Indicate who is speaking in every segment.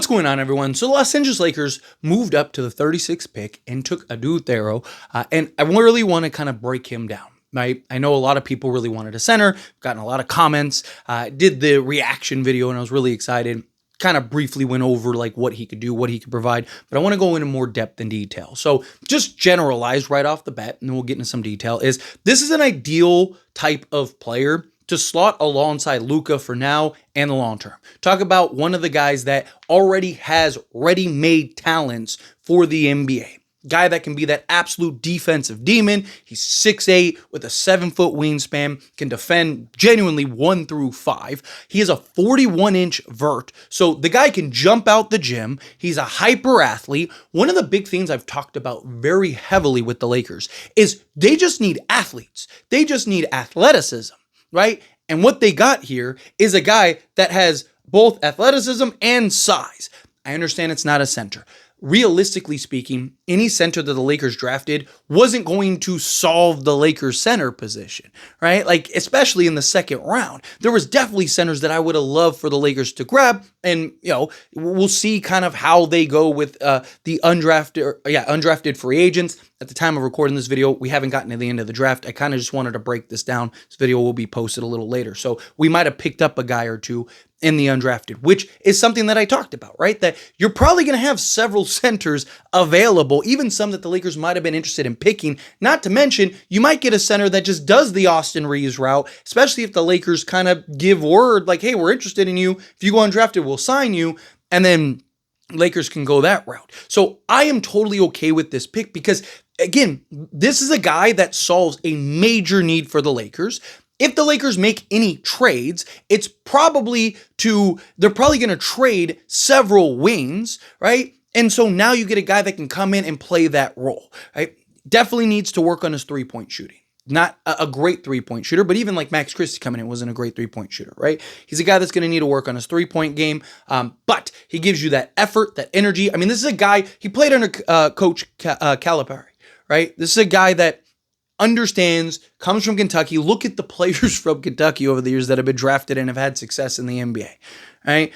Speaker 1: What's going on, everyone? So the Los Angeles Lakers moved up to the 36th pick and took Adou Thiero, and I really want to kind of break him down. Right? I know a lot of people really wanted a center, gotten a lot of comments, did the reaction video, and I was really excited. Kind of briefly went over like what he could do, what he could provide, but I want to go into more depth and detail. So just generalized right off the bat, and then we'll get into some detail, is this is an ideal type of player to slot alongside Luka for now and the long term. Talk about one of the guys that already has ready-made talents for the NBA. Guy that can be that absolute defensive demon. He's 6'8" with a 7-foot wingspan, can defend genuinely 1 through 5. He has a 41-inch vert, so the guy can jump out the gym. He's a hyper athlete. One of the big things I've talked about very heavily with the Lakers is they just need athletes. They just need athleticism, right? And what they got here is a guy that has both athleticism and size. I understand it's not a center. Realistically speaking, any center that the Lakers drafted wasn't going to solve the Lakers center position, right? Like, especially in the second round. There was definitely centers that I would have loved for the Lakers to grab, and, you know, we'll see kind of how they go with the undrafted free agents. At the time of recording this video, we haven't gotten to the end of the draft. I kind of just wanted to break this down. This video will be posted a little later. So we might have picked up a guy or two in the undrafted, which is something that I talked about, right? That you're probably going to have several centers available, even some that the Lakers might have been interested in picking. Not to mention, you might get a center that just does the Austin Reeves route, especially if the Lakers kind of give word like, hey, we're interested in you. If you go undrafted, we'll sign you. And then Lakers can go that route. So I am totally okay with this pick because, again, this is a guy that solves a major need for the Lakers. If the Lakers make any trades, it's probably they're probably going to trade several wings, right? And so now you get a guy that can come in and play that role, right? Definitely needs to work on his three-point shooting. Not a great three-point shooter, but even like Max Christie coming in wasn't a great three-point shooter, right? He's a guy that's going to need to work on his three-point game, but he gives you that effort, that energy. I mean, this is a guy, he played under Coach Calipari, right? This is a guy that understands, comes from Kentucky. Look at the players from Kentucky over the years that have been drafted and have had success in the NBA, right?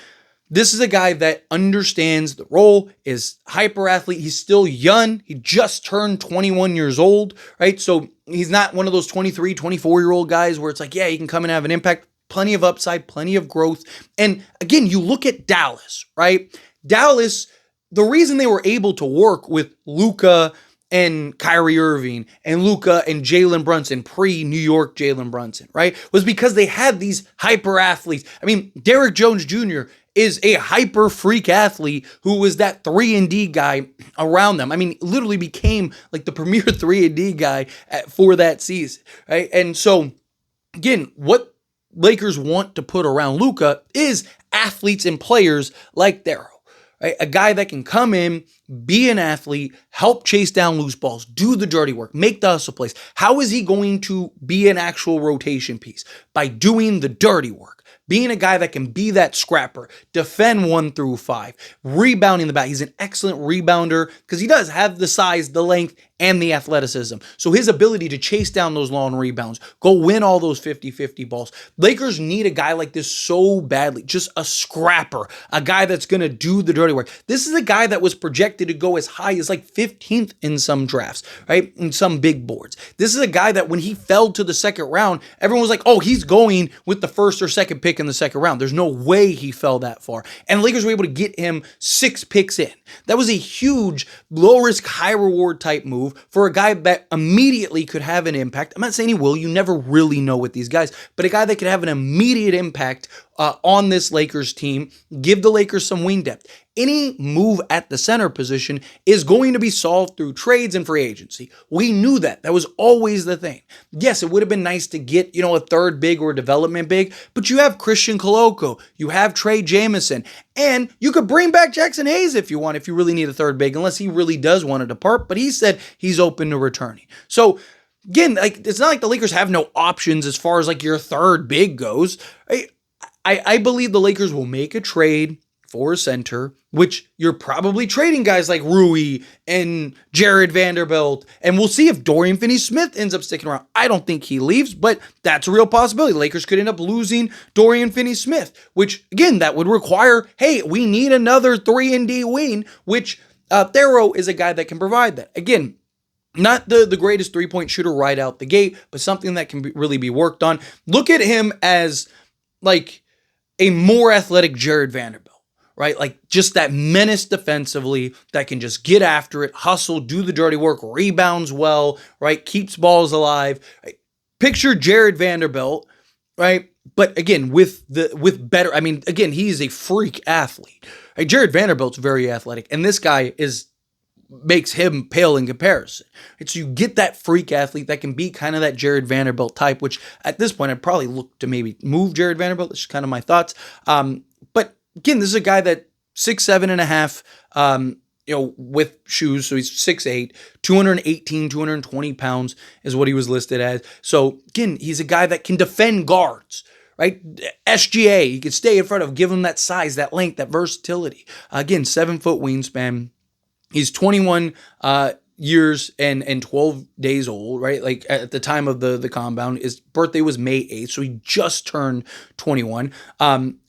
Speaker 1: This is a guy that understands the role, is hyper athlete. He's still young. He just turned 21 years old, right? So he's not one of those 23, 24-year-old guys where it's like, yeah, he can come and have an impact. Plenty of upside, plenty of growth. And again, you look at Dallas, right? Dallas, the reason they were able to work with Luka and Kyrie Irving and Luka and Jalen Brunson, pre-New York Jalen Brunson, right? Was because they had these hyper athletes. I mean, Derrick Jones Jr. is a hyper freak athlete who was that 3-and-D guy around them. I mean, literally became like the premier 3-and-D guy for that season, right? And so, again, what Lakers want to put around Luka is athletes and players like Thiero. Right? A guy that can come in, be an athlete, help chase down loose balls, do the dirty work, make the hustle plays. How is he going to be an actual rotation piece? By doing the dirty work. Being a guy that can be that scrapper, defend 1 through 5, rebounding the back. He's an excellent rebounder because he does have the size, the length, and the athleticism. So his ability to chase down those long rebounds, go win all those 50-50 balls. Lakers need a guy like this so badly. Just a scrapper, a guy that's going to do the dirty work. This is a guy that was projected to go as high as like 15th in some drafts, right? In some big boards. This is a guy that when he fell to the second round, everyone was like, oh, he's going with the first or second pick in the second round. There's no way he fell that far. And the Lakers were able to get him 6 picks in. That was a huge low risk, high reward type move for a guy that immediately could have an impact. I'm not saying he will. You never really know with these guys, but a guy that could have an immediate impact on this Lakers team, give the Lakers some wing depth. Any move at the center position is going to be solved through trades and free agency. We knew that. That was always the thing. Yes, it would have been nice to get, a third big or a development big, but you have Christian Koloko, you have Trey Jamison, and you could bring back Jackson Hayes if you want, if you really need a third big, unless he really does want to depart, but he said he's open to returning. So again, like, it's not like the Lakers have no options as far as like your third big goes, right? I believe the Lakers will make a trade for a center, which you're probably trading guys like Rui and Jared Vanderbilt. And we'll see if Dorian Finney-Smith ends up sticking around. I don't think he leaves, but that's a real possibility. Lakers could end up losing Dorian Finney-Smith, which, again, that would require, hey, we need another 3-and-D wing, which Thiero is a guy that can provide that. Again, not the greatest three-point shooter right out the gate, but something that can really be worked on. Look at him as like a more athletic Jared Vanderbilt, right? Like just that menace defensively that can just get after it, hustle, do the dirty work, rebounds well, right? Keeps balls alive. Right? Picture Jared Vanderbilt, right? But again, with better, I mean, again, he's a freak athlete. Right? Jared Vanderbilt's very athletic, and this guy makes him pale in comparison. Right? So you get that freak athlete that can be kind of that Jared Vanderbilt type, which at this point I'd probably look to maybe move Jared Vanderbilt. That's just kind of my thoughts. But again, this is a guy that 6'7.5", with shoes. So he's 6'8", 218, 220 pounds is what he was listed as. So again, he's a guy that can defend guards. Right? SGA, he can stay in front of, give him that size, that length, that versatility. Again, 7-foot wingspan. He's 21 years and 12 days old, right? Like at the time of the compound, his birthday was May 8th, so he just turned 21.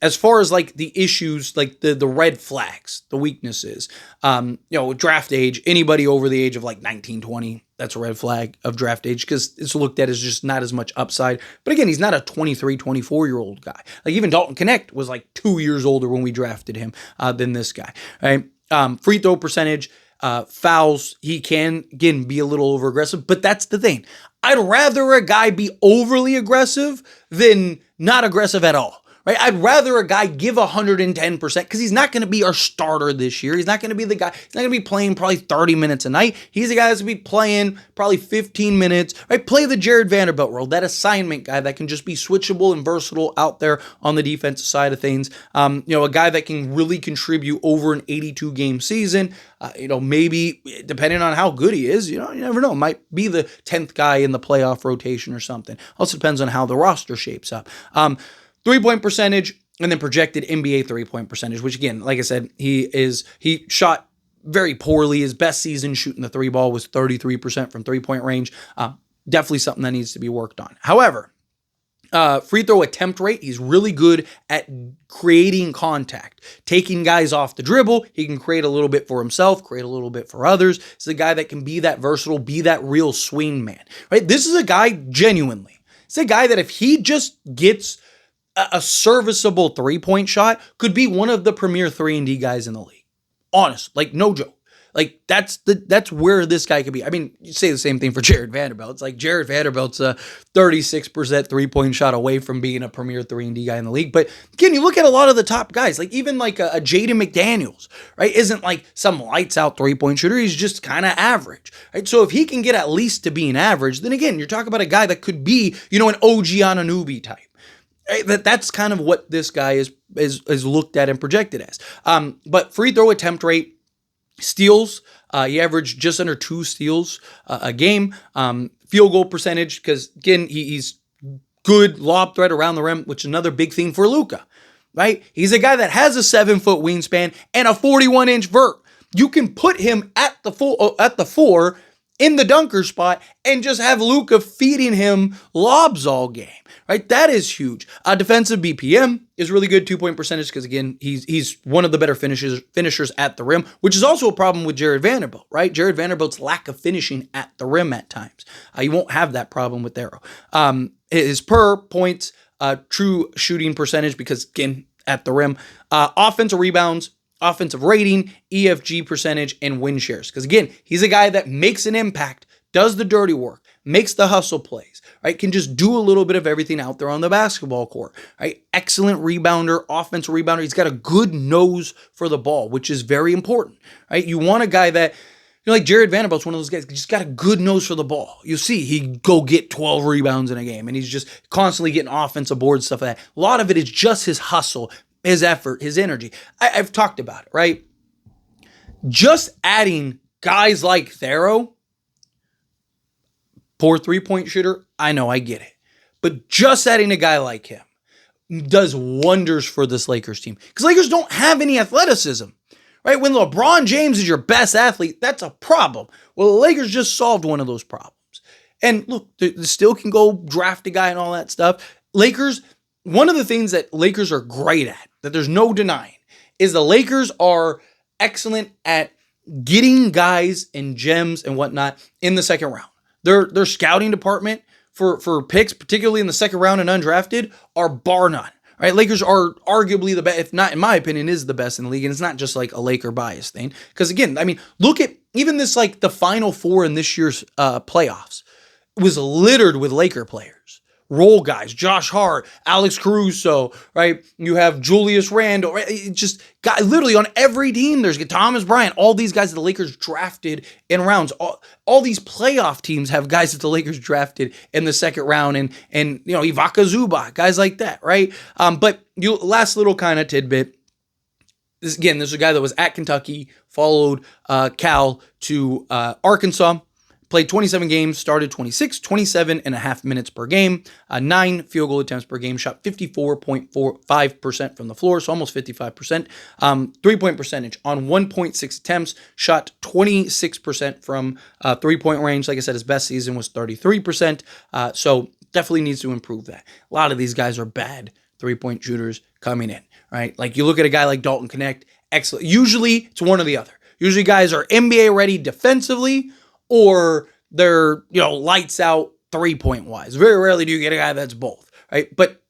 Speaker 1: As far as like the issues, like the red flags, the weaknesses, draft age, anybody over the age of like 19, 20, that's a red flag of draft age because it's looked at as just not as much upside. But again, he's not a 23, 24-year-old guy. Like even Dalton Connect was like 2 years older when we drafted him than this guy, right? Free throw percentage, fouls, he can, again, be a little over aggressive, but that's the thing. I'd rather a guy be overly aggressive than not aggressive at all, right? I'd rather a guy give 110% because he's not going to be our starter this year. He's not going to be the guy, he's not going to be playing probably 30 minutes a night. He's the guy that's going to be playing probably 15 minutes, right? Play the Jared Vanderbilt role, that assignment guy that can just be switchable and versatile out there on the defensive side of things. A guy that can really contribute over an 82-game season. Maybe depending on how good he is, you never know. Might be the 10th guy in the playoff rotation or something. Also depends on how the roster shapes up. 3-point percentage and then projected NBA 3-point percentage, which again, like I said, he shot very poorly. His best season shooting the three ball was 33% from 3-point range. Definitely something that needs to be worked on. However, free throw attempt rate, he's really good at creating contact, taking guys off the dribble. He can create a little bit for himself, create a little bit for others. He's a guy that can be that versatile, be that real swing man, right? This is a guy genuinely. It's a guy that if he just gets a serviceable 3-point shot, could be one of the premier 3-and-D guys in the league. Honest, like no joke. Like that's where this guy could be. I mean, you say the same thing for Jared Vanderbilt. It's like Jared Vanderbilt's a 36% 3-point shot away from being a premier 3-and-D guy in the league. But again, you look at a lot of the top guys, like even like a Jaden McDaniels, right? Isn't like some lights out 3-point shooter. He's just kind of average, right? So if he can get at least to being average, then again, you're talking about a guy that could be, an OG Anunoby type. That's kind of what this guy is looked at and projected as. But free throw attempt rate, steals, he averaged just under 2 steals a game. Field goal percentage, because again, he's good lob threat around the rim, which is another big thing for Luka, right? He's a guy that has a 7-foot wingspan and a 41-inch vert. You can put him at the 4 in the dunker spot and just have Luka feeding him lobs all game, right? That is huge. Defensive BPM is really good, 2-point percentage, because again, he's one of the better finishers at the rim, which is also a problem with Jared Vanderbilt, right? Jared Vanderbilt's lack of finishing at the rim at times. You won't have that problem with Thiero. His per points, true shooting percentage, because again, at the rim, offensive rebounds, offensive rating, EFG percentage, and win shares. Because again, he's a guy that makes an impact, does the dirty work, makes the hustle plays, right? Can just do a little bit of everything out there on the basketball court, right? Excellent rebounder, offensive rebounder. He's got a good nose for the ball, which is very important, right? You want a guy that, like Jared Vanderbilt's one of those guys, just got a good nose for the ball. You see, he go get 12 rebounds in a game, and he's just constantly getting offensive boards, stuff like that. A lot of it is just his hustle, his effort, his energy. I've talked about it, right? Just adding guys like Thiero, poor 3-point shooter, I know, I get it. But just adding a guy like him does wonders for this Lakers team. Because Lakers don't have any athleticism, right? When LeBron James is your best athlete, that's a problem. Well, the Lakers just solved one of those problems. And look, they still can go draft a guy and all that stuff. Lakers, one of the things that Lakers are great at, that there's no denying, is the Lakers are excellent at getting guys and gems and whatnot in the second round. Their scouting department for picks, particularly in the second round and undrafted, are bar none. Right? Lakers are arguably the best, if not, in my opinion, is the best in the league. And it's not just like a Laker bias thing. Because again, I mean, look at even this, like the Final Four in this year's playoffs was littered with Laker players. Role guys, Josh Hart, Alex Caruso, right? You have Julius Randle, right? It just got literally on every team. There's Thomas Bryant, all these guys that the Lakers drafted in rounds. All these playoff teams have guys that the Lakers drafted in the second round, and you know, Ivica Zubac, guys like that, right? But last little kind of tidbit. This is a guy that was at Kentucky, followed Cal to Arkansas. Played 27 games, started 27 and a half minutes per game, 9 field goal attempts per game, shot 54.45% from the floor, so almost 55%. 3-point percentage on 1.6 attempts, shot 26% from 3-point range. Like I said, his best season was 33%, so definitely needs to improve that. A lot of these guys are bad 3-point shooters coming in, right? Like you look at a guy like Dalton Knecht, excellent. Usually it's one or the other. Usually guys are NBA ready defensively, or they're, you know, lights out 3-point wise. Very rarely do you get a guy that's both, right? But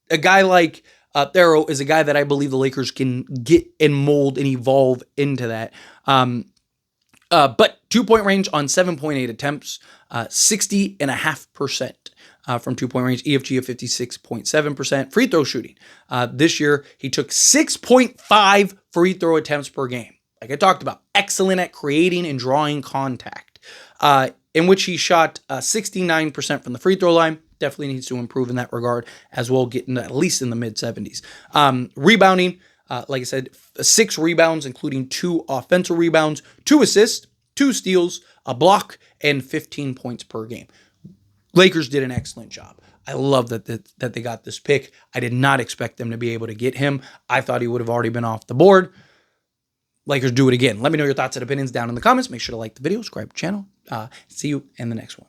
Speaker 1: a guy like Thiero is a guy that I believe the Lakers can get and mold and evolve into that. But 2-point range on 7.8 attempts, 60.5% from 2-point range, EFG of 56.7%. Free throw shooting. This year, he took 6.5 free throw attempts per game. Like I talked about, excellent at creating and drawing contact. In which he shot 69% from the free throw line. Definitely needs to improve in that regard as well, getting at least in the mid-70s. Rebounding, like I said, 6 rebounds, including 2 offensive rebounds, 2 assists, 2 steals, a block, and 15 points per game. Lakers did an excellent job. I love that they got this pick. I did not expect them to be able to get him. I thought he would have already been off the board. Lakers do it again. Let me know your thoughts and opinions down in the comments. Make sure to like the video, subscribe to the channel. See you in the next one.